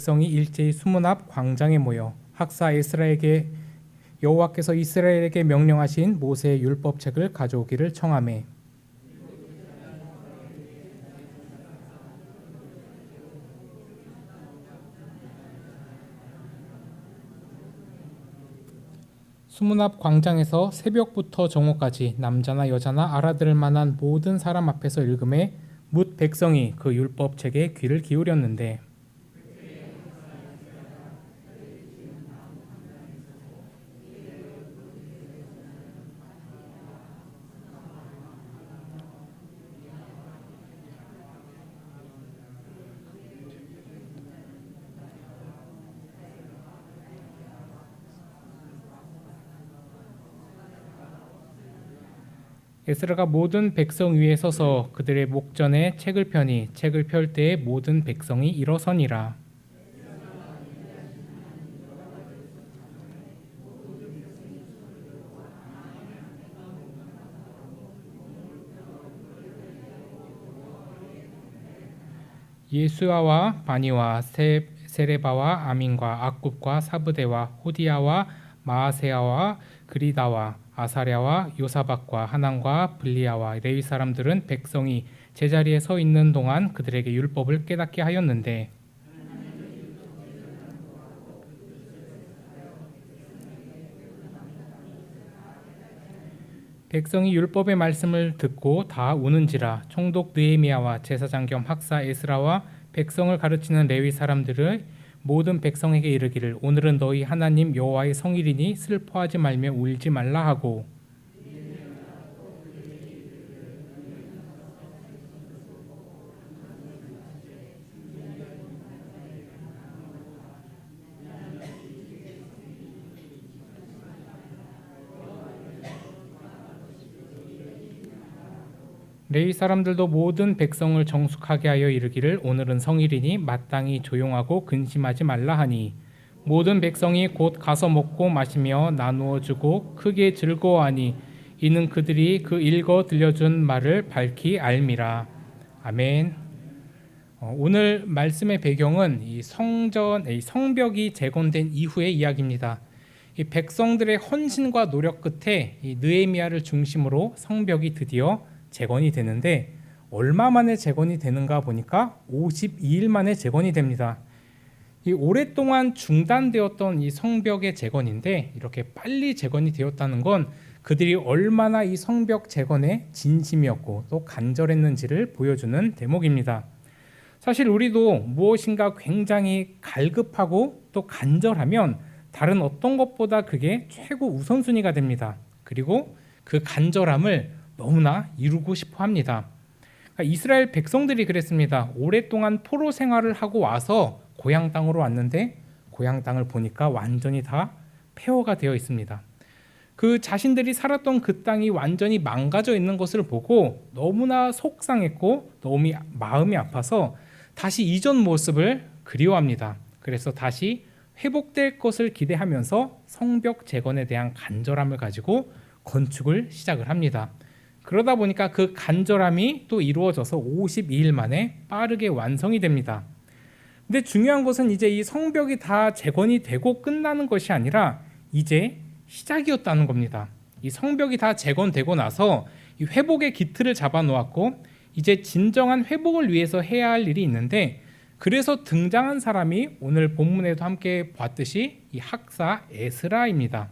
백성이 일제히 수문 앞 광장에 모여 학사 에스라에게 여호와께서 이스라엘에게 명령하신 모세의 율법책을 가져오기를 청하매 수문 앞 광장에서 새벽부터 정오까지 남자나 여자나 알아들을 만한 모든 사람 앞에서 읽음에 뭇 백성이 그 율법책에 귀를 기울였는데 에스라가 모든 백성 위에 서서 그들의 목전에 책을 펴니 책을 펼 때에 모든 백성이 일어서니라. 예수아와 바니와 세레바와 아민과 악굽과 사브데와 호디야와 마아세야와 그리다와 아사랴와 요사박과 하난과 블리야와 레위 사람들은 백성이 제자리에 서 있는 동안 그들에게 율법을 깨닫게 하였는데 백성이 율법의 말씀을 듣고 다 우는지라. 총독 느헤미야와 제사장 겸 학사 에스라와 백성을 가르치는 레위 사람들의 모든 백성에게 이르기를 오늘은 너희 하나님 여호와의 성일이니 슬퍼하지 말며 울지 말라 하고 레위 사람들도 모든 백성을 정숙하게 하여 이르기를 오늘은 성일이니 마땅히 조용하고 근심하지 말라 하니 모든 백성이 곧 가서 먹고 마시며 나누어 주고 크게 즐거워하니 이는 그들이 그 읽어 들려준 말을 밝히 알미라. 아멘. 오늘 말씀의 배경은 이 성벽이 재건된 이후의 이야기입니다. 이 백성들의 헌신과 노력 끝에 이 느헤미야를 중심으로 성벽이 드디어 재건이 되는데 얼마 만에 재건이 되는가 보니까 52일 만에 재건이 됩니다. 이 오랫동안 중단되었던 이 성벽의 재건인데 이렇게 빨리 재건이 되었다는 건 그들이 얼마나 이 성벽 재건에 진심이었고 또 간절했는지를 보여주는 대목입니다. 사실 우리도 무엇인가 굉장히 갈급하고 또 간절하면 다른 어떤 것보다 그게 최고 우선순위가 됩니다. 그리고 그 간절함을 너무나 이루고 싶어 합니다. 그러니까 이스라엘 백성들이 그랬습니다. 오랫동안 포로 생활을 하고 와서 고향 땅으로 왔는데 고향 땅을 보니까 완전히 다 폐허가 되어 있습니다. 그 자신들이 살았던 그 땅이 완전히 망가져 있는 것을 보고 너무나 속상했고 너무 마음이 아파서 다시 이전 모습을 그리워합니다. 그래서 다시 회복될 것을 기대하면서 성벽 재건에 대한 간절함을 가지고 건축을 시작을 합니다. 그러다 보니까 그 간절함이 또 이루어져서 52일 만에 빠르게 완성이 됩니다. 근데 중요한 것은 이제 이 성벽이 다 재건이 되고 끝나는 것이 아니라 이제 시작이었다는 겁니다. 이 성벽이 다 재건되고 나서 이 회복의 기틀을 잡아 놓았고 이제 진정한 회복을 위해서 해야 할 일이 있는데 그래서 등장한 사람이 오늘 본문에도 함께 봤듯이 이 학사 에스라입니다.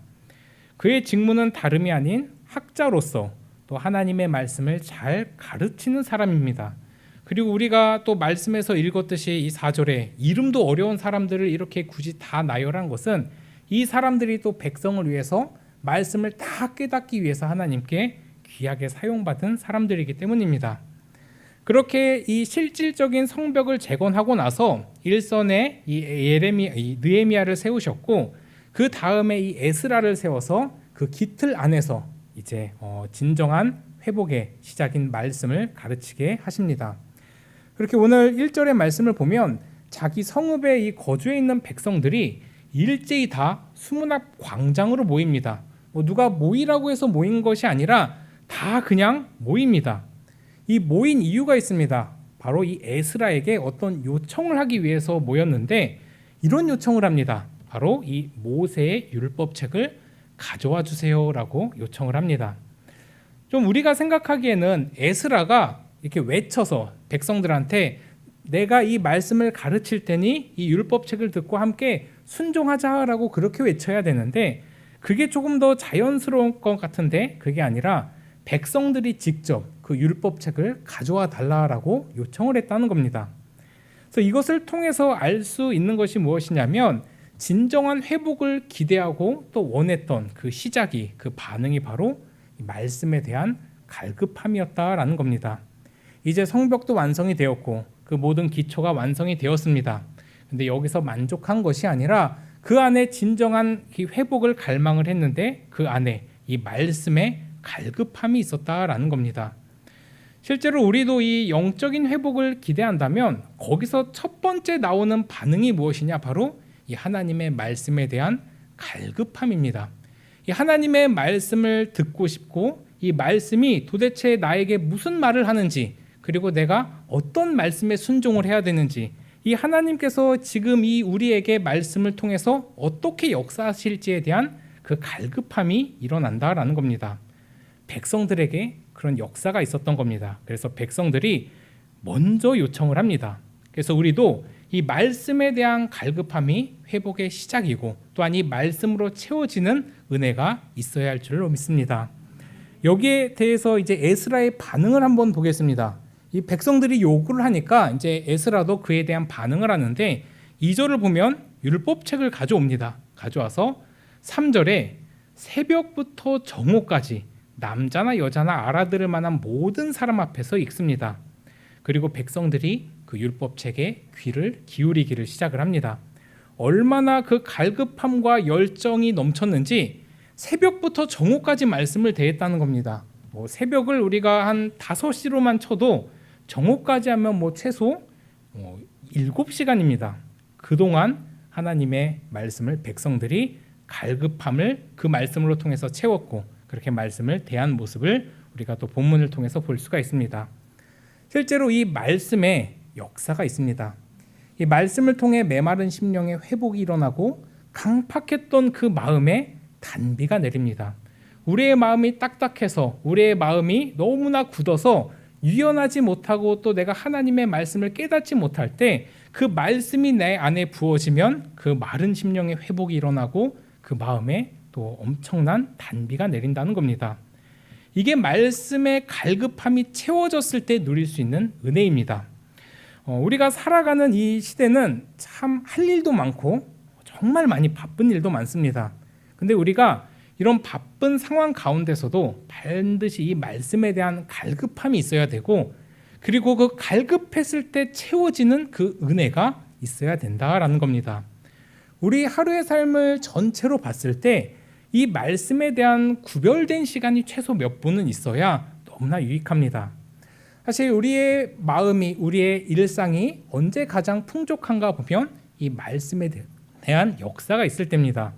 그의 직무는 다름이 아닌 학자로서 또 하나님의 말씀을 잘 가르치는 사람입니다. 그리고 우리가 또 말씀에서 읽었듯이 이 4절에 이름도 어려운 사람들을 이렇게 굳이 다 나열한 것은 이 사람들이 또 백성을 위해서 말씀을 다 깨닫기 위해서 하나님께 귀하게 사용받은 사람들이기 때문입니다. 그렇게 이 실질적인 성벽을 재건하고 나서 일선에 이 느헤미야를 세우셨고 그 다음에 이 에스라를 세워서 그 기틀 안에서 이제 진정한 회복의 시작인 말씀을 가르치게 하십니다. 그렇게 오늘 1절의 말씀을 보면 자기 성읍에 이 거주해 있는 백성들이 일제히 다 수문 앞 광장으로 모입니다. 누가 모이라고 해서 모인 것이 아니라 다 그냥 모입니다. 이 모인 이유가 있습니다. 바로 이 에스라에게 어떤 요청을 하기 위해서 모였는데 이런 요청을 합니다. 바로 이 모세의 율법책을 가져와 주세요라고 요청을 합니다. 좀 우리가 생각하기에는 에스라가 이렇게 외쳐서 백성들한테 내가 이 말씀을 가르칠 테니 이 율법책을 듣고 함께 순종하자라고 그렇게 외쳐야 되는데 그게 조금 더 자연스러운 것 같은데 그게 아니라 백성들이 직접 그 율법책을 가져와 달라라고 요청을 했다는 겁니다. 그래서 이것을 통해서 알 수 있는 것이 무엇이냐면 진정한 회복을 기대하고 또 원했던 그 시작이 그 반응이 바로 말씀에 대한 갈급함이었다라는 겁니다. 이제 성벽도 완성이 되었고 그 모든 기초가 완성이 되었습니다. 근데 여기서 만족한 것이 아니라 그 안에 진정한 회복을 갈망을 했는데 그 안에 이 말씀에 갈급함이 있었다라는 겁니다. 실제로 우리도 이 영적인 회복을 기대한다면 거기서 첫 번째 나오는 반응이 무엇이냐? 바로 이 하나님의 말씀에 대한 갈급함입니다. 이 하나님의 말씀을 듣고 싶고 이 말씀이 도대체 나에게 무슨 말을 하는지 그리고 내가 어떤 말씀에 순종을 해야 되는지 이 하나님께서 지금 이 우리에게 말씀을 통해서 어떻게 역사하실지에 대한 그 갈급함이 일어난다라는 겁니다. 백성들에게 그런 역사가 있었던 겁니다. 그래서 백성들이 먼저 요청을 합니다. 그래서 우리도 이 말씀에 대한 갈급함이 회복의 시작이고 또한 이 말씀으로 채워지는 은혜가 있어야 할 줄로 믿습니다. 여기에 대해서 이제 에스라의 반응을 한번 보겠습니다. 이 백성들이 요구를 하니까 이제 에스라도 그에 대한 반응을 하는데 2절을 보면 율법책을 가져옵니다. 가져와서 3절에 새벽부터 정오까지 남자나 여자나 알아들을 만한 모든 사람 앞에서 읽습니다. 그리고 백성들이 그 율법책에 귀를 기울이기를 시작을 합니다. 얼마나 그 갈급함과 열정이 넘쳤는지 새벽부터 정오까지 말씀을 대했다는 겁니다. 새벽을 우리가 한 5시로만 쳐도 정오까지 하면 최소 7시간입니다. 그동안 하나님의 말씀을 백성들이 갈급함을 그 말씀으로 통해서 채웠고 그렇게 말씀을 대한 모습을 우리가 또 본문을 통해서 볼 수가 있습니다. 실제로 이 말씀에 역사가 있습니다. 이 말씀을 통해 메마른 심령의 회복이 일어나고 강팍했던 그 마음에 단비가 내립니다. 우리의 마음이 딱딱해서 우리의 마음이 너무나 굳어서 유연하지 못하고 또 내가 하나님의 말씀을 깨닫지 못할 때 그 말씀이 내 안에 부어지면 그 마른 심령의 회복이 일어나고 그 마음에 또 엄청난 단비가 내린다는 겁니다. 이게 말씀의 갈급함이 채워졌을 때 누릴 수 있는 은혜입니다. 우리가 살아가는 이 시대는 참 할 일도 많고 정말 많이 바쁜 일도 많습니다. 근데 우리가 이런 바쁜 상황 가운데서도 반드시 이 말씀에 대한 갈급함이 있어야 되고 그리고 그 갈급했을 때 채워지는 그 은혜가 있어야 된다라는 겁니다. 우리 하루의 삶을 전체로 봤을 때 이 말씀에 대한 구별된 시간이 최소 몇 분은 있어야 너무나 유익합니다. 사실 우리의 마음이 우리의 일상이 언제 가장 풍족한가 보면 이 말씀에 대한 역사가 있을 때입니다.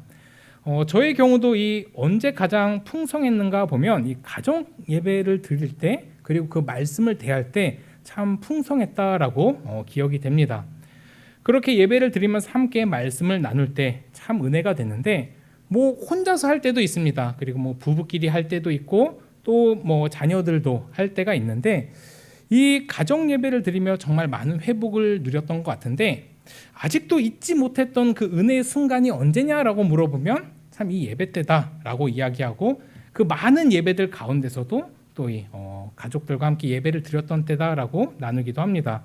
저의 경우도 이 언제 가장 풍성했는가 보면 이 가정 예배를 드릴 때 그리고 그 말씀을 대할 때 참 풍성했다라고 기억이 됩니다. 그렇게 예배를 드리면서 함께 말씀을 나눌 때 참 은혜가 되는데 혼자서 할 때도 있습니다. 그리고 부부끼리 할 때도 있고 또 자녀들도 할 때가 있는데 이 가정 예배를 드리며 정말 많은 회복을 누렸던 것 같은데 아직도 잊지 못했던 그 은혜의 순간이 언제냐라고 물어보면 참 이 예배 때다라고 이야기하고 그 많은 예배들 가운데서도 또 이 가족들과 함께 예배를 드렸던 때다라고 나누기도 합니다.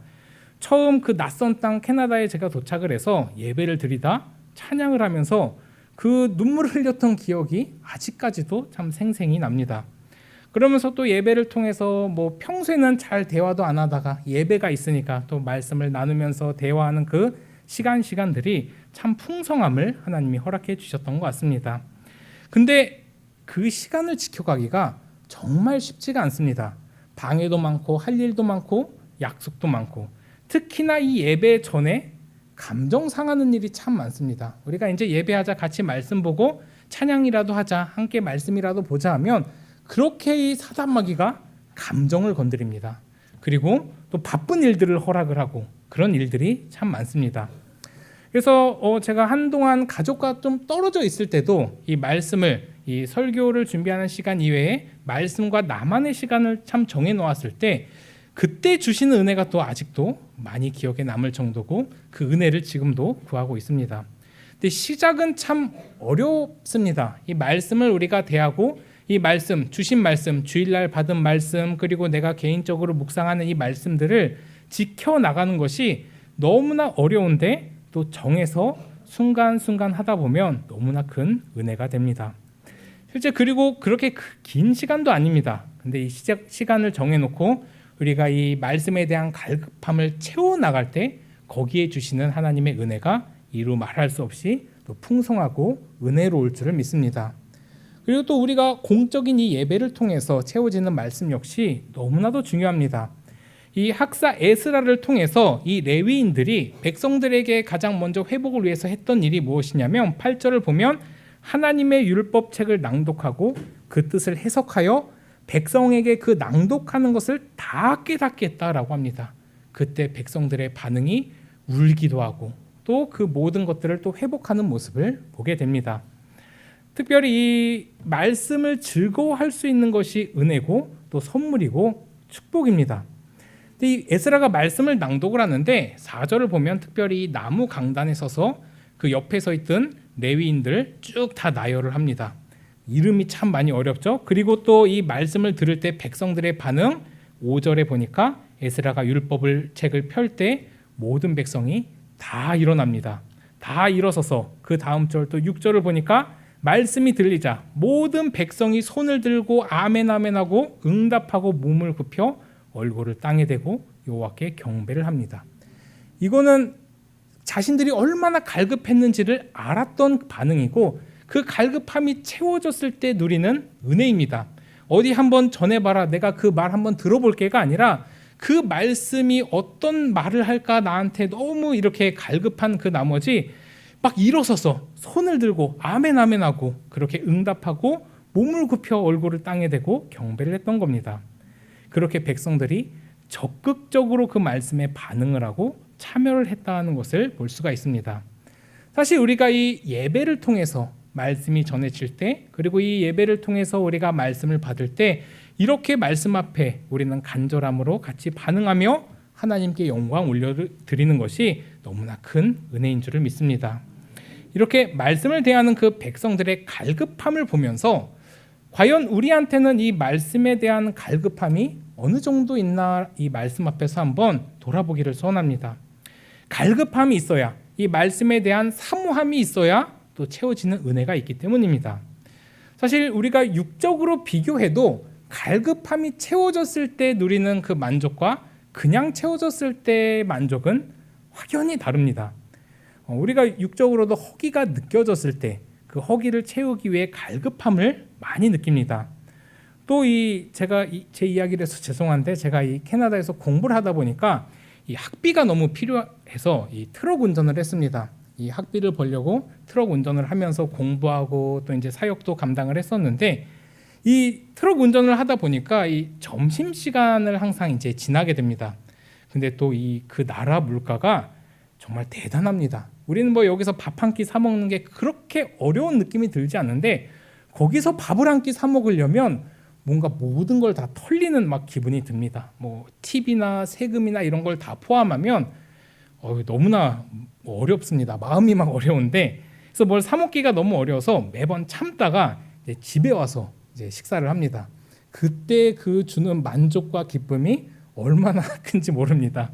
처음 그 낯선 땅 캐나다에 제가 도착을 해서 예배를 드리다 찬양을 하면서 그 눈물을 흘렸던 기억이 아직까지도 참 생생히 납니다. 그러면서 또 예배를 통해서 평소에는 잘 대화도 안 하다가 예배가 있으니까 또 말씀을 나누면서 대화하는 그 시간들이 참 풍성함을 하나님이 허락해 주셨던 것 같습니다. 근데 그 시간을 지켜가기가 정말 쉽지가 않습니다. 방해도 많고 할 일도 많고 약속도 많고 특히나 이 예배 전에 감정 상하는 일이 참 많습니다. 우리가 이제 예배하자, 같이 말씀 보고 찬양이라도 하자, 함께 말씀이라도 보자 하면 그렇게 이 사단마귀가 감정을 건드립니다. 그리고 또 바쁜 일들을 허락을 하고 그런 일들이 참 많습니다. 그래서 제가 한동안 가족과 좀 떨어져 있을 때도 이 말씀을, 이 설교를 준비하는 시간 이외에 말씀과 나만의 시간을 참 정해 놓았을 때 그때 주시는 은혜가 또 아직도 많이 기억에 남을 정도고 그 은혜를 지금도 구하고 있습니다. 근데 시작은 참 어렵습니다. 이 말씀을 우리가 대하고 이 말씀, 주신 말씀, 주일날 받은 말씀, 그리고 내가 개인적으로 묵상하는 이 말씀들을 지켜나가는 것이 너무나 어려운데 또 정해서 순간순간 하다 보면 너무나 큰 은혜가 됩니다. 실제 그리고 그렇게 긴 시간도 아닙니다. 근데 이 시간을 정해놓고 우리가 이 말씀에 대한 갈급함을 채워나갈 때 거기에 주시는 하나님의 은혜가 이루 말할 수 없이 또 풍성하고 은혜로울 줄을 믿습니다. 그리고 또 우리가 공적인 이 예배를 통해서 채워지는 말씀 역시 너무나도 중요합니다. 이 학사 에스라를 통해서 이 레위인들이 백성들에게 가장 먼저 회복을 위해서 했던 일이 무엇이냐면 8절을 보면 하나님의 율법책을 낭독하고 그 뜻을 해석하여 백성에게 그 낭독하는 것을 다 깨닫게 했다라고 합니다. 그때 백성들의 반응이 울기도 하고 또 그 모든 것들을 또 회복하는 모습을 보게 됩니다. 특별히 이 말씀을 즐거워할 수 있는 것이 은혜고 또 선물이고 축복입니다. 이 에스라가 말씀을 낭독을 하는데 4절을 보면 특별히 나무 강단에 서서 그 옆에 서 있던 레위인들 쭉 다 나열을 합니다. 이름이 참 많이 어렵죠. 그리고 또 이 말씀을 들을 때 백성들의 반응 5절에 보니까 에스라가 율법을 책을 펼 때 모든 백성이 다 일어납니다. 다 일어서서 그 다음 절 또 6절을 보니까 말씀이 들리자 모든 백성이 손을 들고 아멘 아멘 하고 응답하고 몸을 굽혀 얼굴을 땅에 대고 여호와께 경배를 합니다. 이거는 자신들이 얼마나 갈급했는지를 알았던 반응이고 그 갈급함이 채워졌을 때 누리는 은혜입니다. 어디 한번 전해봐라, 내가 그 말 한번 들어볼게가 아니라 그 말씀이 어떤 말을 할까 나한테 너무 이렇게 갈급한 그 나머지 막 일어서서 손을 들고 아멘 아멘 하고 그렇게 응답하고 몸을 굽혀 얼굴을 땅에 대고 경배를 했던 겁니다. 그렇게 백성들이 적극적으로 그 말씀에 반응을 하고 참여를 했다는 것을 볼 수가 있습니다. 사실 우리가 이 예배를 통해서 말씀이 전해질 때 그리고 이 예배를 통해서 우리가 말씀을 받을 때 이렇게 말씀 앞에 우리는 간절함으로 같이 반응하며 하나님께 영광 올려드리는 것이 너무나 큰 은혜인 줄을 믿습니다. 이렇게 말씀을 대하는 그 백성들의 갈급함을 보면서 과연 우리한테는 이 말씀에 대한 갈급함이 어느 정도 있나 이 말씀 앞에서 한번 돌아보기를 소원합니다. 갈급함이 있어야, 이 말씀에 대한 사모함이 있어야 또 채워지는 은혜가 있기 때문입니다. 사실 우리가 육적으로 비교해도 갈급함이 채워졌을 때 누리는 그 만족과 그냥 채워졌을 때의 만족은 확연히 다릅니다. 우리가 육적으로도 허기가 느껴졌을 때 그 허기를 채우기 위해 갈급함을 많이 느낍니다. 또 제가 제 이야기를 해서 죄송한데 제가 이 캐나다에서 공부를 하다 보니까 이 학비가 너무 필요해서 이 트럭 운전을 했습니다. 이 학비를 벌려고 트럭 운전을 하면서 공부하고 또 이제 사역도 감당을 했었는데 이 트럭 운전을 하다 보니까 이 점심 시간을 항상 이제 지나게 됩니다. 근데 또 그 나라 물가가 정말 대단합니다. 우리는 뭐 여기서 밥 한 끼 사 먹는 게 그렇게 어려운 느낌이 들지 않는데 거기서 밥을 한 끼 사 먹으려면 뭔가 모든 걸 다 털리는 막 기분이 듭니다. 뭐 팁이나 세금이나 이런 걸 다 포함하면 너무나 어렵습니다. 마음이 막 어려운데 그래서 뭘 사 먹기가 너무 어려워서 매번 참다가 이제 집에 와서 이제 식사를 합니다. 그때 그 주는 만족과 기쁨이 얼마나 큰지 모릅니다.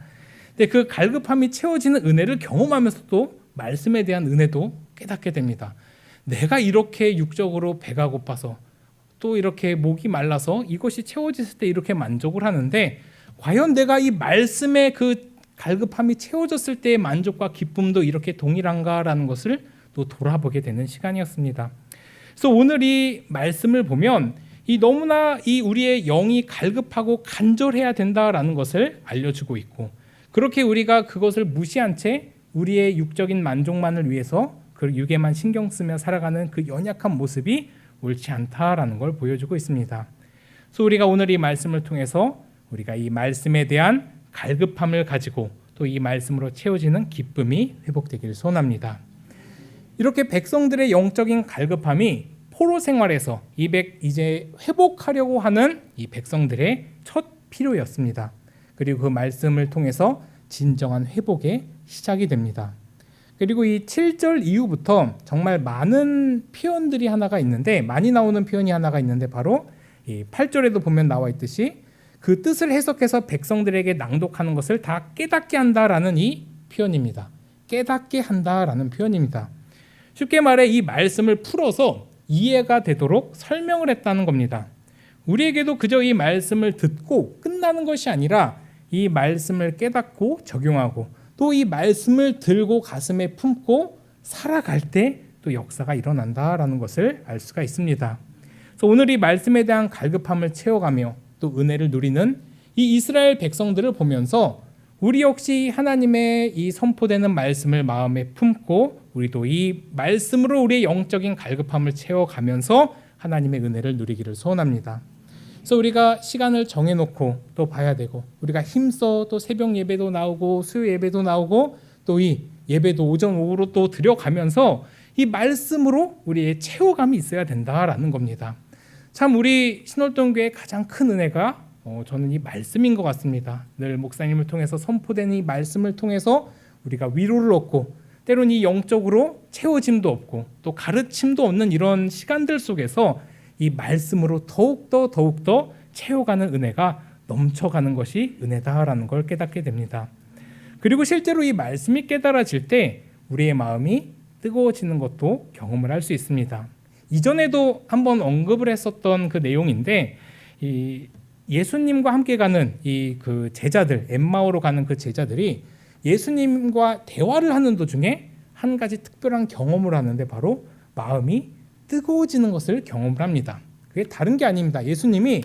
근데 그 갈급함이 채워지는 은혜를 경험하면서도 말씀에 대한 은혜도 깨닫게 됩니다. 내가 이렇게 육적으로 배가 고파서 또 이렇게 목이 말라서 이것이 채워졌을 때 이렇게 만족을 하는데 과연 내가 이 말씀의 그 갈급함이 채워졌을 때의 만족과 기쁨도 이렇게 동일한가라는 것을 또 돌아보게 되는 시간이었습니다. 그래서 오늘 이 말씀을 보면 이 너무나 이 우리의 영이 갈급하고 간절해야 된다라는 것을 알려주고 있고 그렇게 우리가 그것을 무시한 채 우리의 육적인 만족만을 위해서 그 육에만 신경 쓰며 살아가는 그 연약한 모습이 옳지 않다라는 걸 보여주고 있습니다. 그래서 우리가 오늘 이 말씀을 통해서 우리가 이 말씀에 대한 갈급함을 가지고 또 이 말씀으로 채워지는 기쁨이 회복되기를 소원합니다. 이렇게 백성들의 영적인 갈급함이 포로 생활에서 이제 회복하려고 하는 이 백성들의 첫 필요였습니다. 그리고 그 말씀을 통해서 진정한 회복의 시작이 됩니다. 그리고 이 7절 이후부터 정말 많은 표현들이 하나가 있는데, 많이 나오는 표현이 하나가 있는데 바로 이 8절에도 보면 나와 있듯이 그 뜻을 해석해서 백성들에게 낭독하는 것을 다 깨닫게 한다라는 이 표현입니다. 깨닫게 한다라는 표현입니다. 쉽게 말해 이 말씀을 풀어서 이해가 되도록 설명을 했다는 겁니다. 우리에게도 그저 이 말씀을 듣고 끝나는 것이 아니라 이 말씀을 깨닫고 적용하고 또 이 말씀을 들고 가슴에 품고 살아갈 때 또 역사가 일어난다라는 것을 알 수가 있습니다. 그래서 오늘 이 말씀에 대한 갈급함을 채워가며 또 은혜를 누리는 이 이스라엘 백성들을 보면서 우리 역시 하나님의 이 선포되는 말씀을 마음에 품고 우리도 이 말씀으로 우리의 영적인 갈급함을 채워가면서 하나님의 은혜를 누리기를 소원합니다. 그래서 우리가 시간을 정해놓고 또 봐야 되고, 우리가 힘써 또 새벽 예배도 나오고 수요 예배도 나오고 또 이 예배도 오전 오후로 또 드려가면서 이 말씀으로 우리의 채워감이 있어야 된다라는 겁니다. 참 우리 신월동교회의 가장 큰 은혜가 저는 이 말씀인 것 같습니다. 늘 목사님을 통해서 선포되는 이 말씀을 통해서 우리가 위로를 얻고 때로는 이 영적으로 채워짐도 없고 또 가르침도 없는 이런 시간들 속에서 이 말씀으로 더욱더 채워가는 은혜가 넘쳐가는 것이 은혜다라는 걸 깨닫게 됩니다. 그리고 실제로 이 말씀이 깨달아질 때 우리의 마음이 뜨거워지는 것도 경험을 할 수 있습니다. 이전에도 한번 언급을 했었던 그 내용인데, 이 예수님과 함께 가는 이 그 제자들, 엠마오로 가는 그 제자들이 예수님과 대화를 하는 도중에 한 가지 특별한 경험을 하는데 바로 마음이 뜨거워지는 것을 경험을 합니다. 그게 다른 게 아닙니다. 예수님이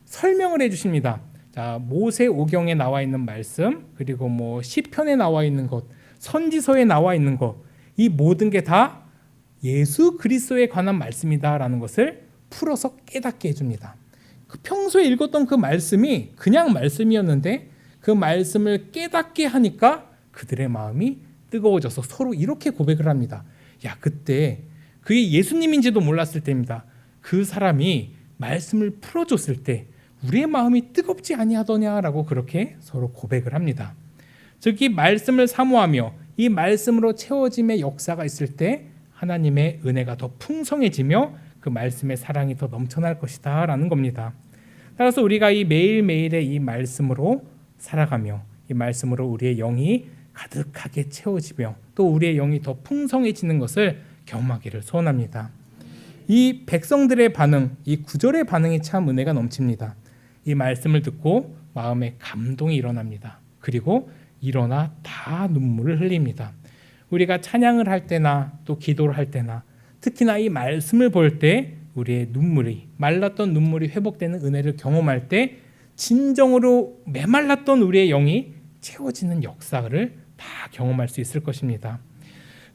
설명을 해주십니다. 자, 모세오경에 나와 있는 말씀, 그리고 뭐 시편에 나와 있는 것, 선지서에 나와 있는 것, 이 모든 게 다 예수 그리스도에 관한 말씀이다라는 것을 풀어서 깨닫게 해줍니다. 그 평소에 읽었던 그 말씀이 그냥 말씀이었는데 그 말씀을 깨닫게 하니까 그들의 마음이 뜨거워져서 서로 이렇게 고백을 합니다. 야, 그때 그게 예수님인지도 몰랐을 때입니다. 그 사람이 말씀을 풀어줬을 때 우리의 마음이 뜨겁지 아니하더냐라고 그렇게 서로 고백을 합니다. 즉 이 말씀을 사모하며 이 말씀으로 채워짐의 역사가 있을 때 하나님의 은혜가 더 풍성해지며 그 말씀의 사랑이 더 넘쳐날 것이다 라는 겁니다. 따라서 우리가 이 매일매일의 이 말씀으로 살아가며 이 말씀으로 우리의 영이 가득하게 채워지며 또 우리의 영이 더 풍성해지는 것을 경험하기를 소원합니다. 이 백성들의 반응, 이 9절의 반응이 참 은혜가 넘칩니다. 이 말씀을 듣고 마음에 감동이 일어납니다. 그리고 일어나 다 눈물을 흘립니다. 우리가 찬양을 할 때나 또 기도를 할 때나 특히나 이 말씀을 볼 때 우리의 눈물이, 말랐던 눈물이 회복되는 은혜를 경험할 때 진정으로 메말랐던 우리의 영이 채워지는 역사를 다 경험할 수 있을 것입니다.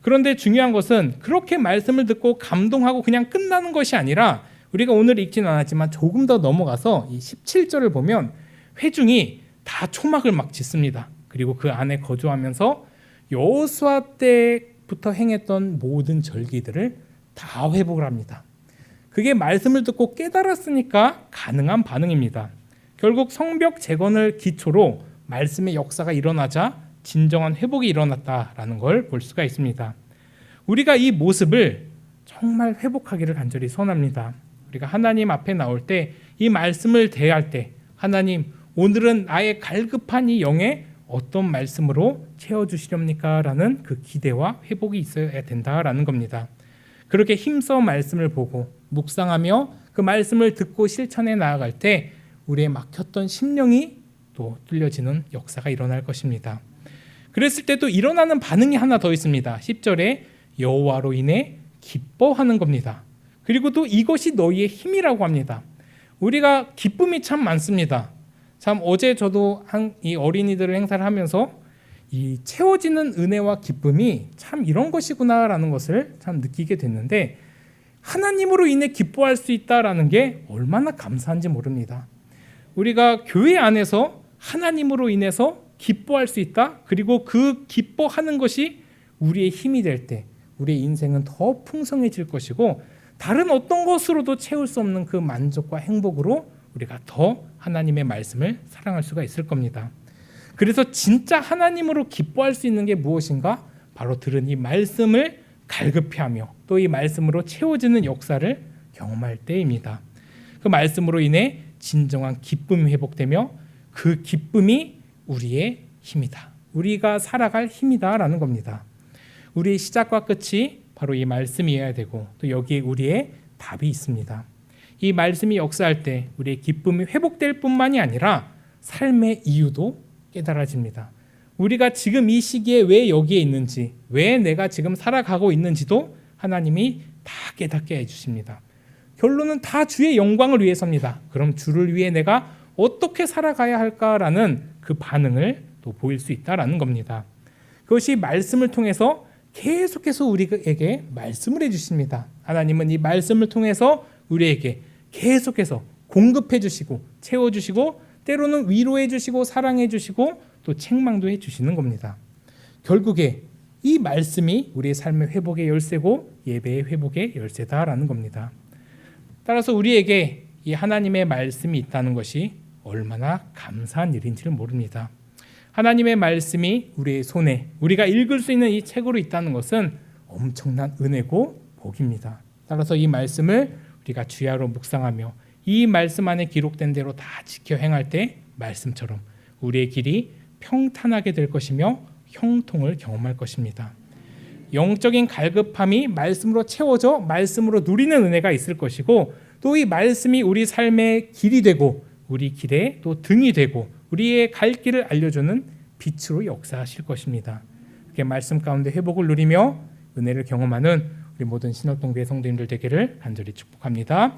그런데 중요한 것은 그렇게 말씀을 듣고 감동하고 그냥 끝나는 것이 아니라 우리가 오늘 읽지는 않았지만 조금 더 넘어가서 이 17절을 보면 회중이 다 초막을 막 짓습니다. 그리고 그 안에 거주하면서 여호수아 때부터 행했던 모든 절기들을 다 회복을 합니다. 그게 말씀을 듣고 깨달았으니까 가능한 반응입니다. 결국 성벽 재건을 기초로 말씀의 역사가 일어나자 진정한 회복이 일어났다라는 걸 볼 수가 있습니다. 우리가 이 모습을 정말 회복하기를 간절히 소원합니다. 우리가 하나님 앞에 나올 때 이 말씀을 대할 때 하나님, 오늘은 나의 갈급한 이 영에 어떤 말씀으로 채워주시렵니까? 라는 그 기대와 회복이 있어야 된다라는 겁니다. 그렇게 힘써 말씀을 보고 묵상하며 그 말씀을 듣고 실천해 나아갈 때 우리의 막혔던 심령이 또 뚫려지는 역사가 일어날 것입니다. 그랬을 때 또 일어나는 반응이 하나 더 있습니다. 10절에 여호와로 인해 기뻐하는 겁니다. 그리고 또 이것이 너희의 힘이라고 합니다. 우리가 기쁨이 참 많습니다. 참 어제 저도 이 어린이들 행사를 하면서 이 채워지는 은혜와 기쁨이 참 이런 것이구나라는 것을 참 느끼게 됐는데, 하나님으로 인해 기뻐할 수 있다라는 게 얼마나 감사한지 모릅니다. 우리가 교회 안에서 하나님으로 인해서 기뻐할 수 있다, 그리고 그 기뻐하는 것이 우리의 힘이 될 때 우리의 인생은 더 풍성해질 것이고, 다른 어떤 것으로도 채울 수 없는 그 만족과 행복으로 우리가 더 하나님의 말씀을 사랑할 수가 있을 겁니다. 그래서 진짜 하나님으로 기뻐할 수 있는 게 무엇인가? 바로 들은 이 말씀을 갈급해하며 또 이 말씀으로 채워지는 역사를 경험할 때입니다. 그 말씀으로 인해 진정한 기쁨이 회복되며 그 기쁨이 우리의 힘이다, 우리가 살아갈 힘이다라는 겁니다. 우리의 시작과 끝이 바로 이 말씀이어야 되고, 또 여기에 우리의 답이 있습니다. 이 말씀이 역사할 때 우리의 기쁨이 회복될 뿐만이 아니라 삶의 이유도 깨달아집니다. 우리가 지금 이 시기에 왜 여기에 있는지, 왜 내가 지금 살아가고 있는지도 하나님이 다 깨닫게 해주십니다. 결론은 다 주의 영광을 위해서입니다. 그럼 주를 위해 내가 어떻게 살아가야 할까라는 그 반응을 또 보일 수 있다라는 겁니다. 그것이 말씀을 통해서 계속해서 우리에게 말씀을 해주십니다. 하나님은 이 말씀을 통해서 우리에게 계속해서 공급해 주시고 채워주시고, 때로는 위로해 주시고 사랑해 주시고 또 책망도 해 주시는 겁니다. 결국에 이 말씀이 우리의 삶의 회복의 열쇠고 예배의 회복의 열쇠다라는 겁니다. 따라서 우리에게 이 하나님의 말씀이 있다는 것이 얼마나 감사한 일인지를 모릅니다. 하나님의 말씀이 우리의 손에, 우리가 읽을 수 있는 이 책으로 있다는 것은 엄청난 은혜고 복입니다. 따라서 이 말씀을 우리가 주야로 묵상하며 이 말씀 안에 기록된 대로 다 지켜 행할 때 말씀처럼 우리의 길이 평탄하게 될 것이며 형통을 경험할 것입니다. 영적인 갈급함이 말씀으로 채워져 말씀으로 누리는 은혜가 있을 것이고, 또 이 말씀이 우리 삶의 길이 되고 우리 길에 또 등이 되고 우리의 갈 길을 알려주는 빛으로 역사하실 것입니다. 그렇게 말씀 가운데 회복을 누리며 은혜를 경험하는 우리 모든 신월동교회 성도님들 되기를 간절히 축복합니다.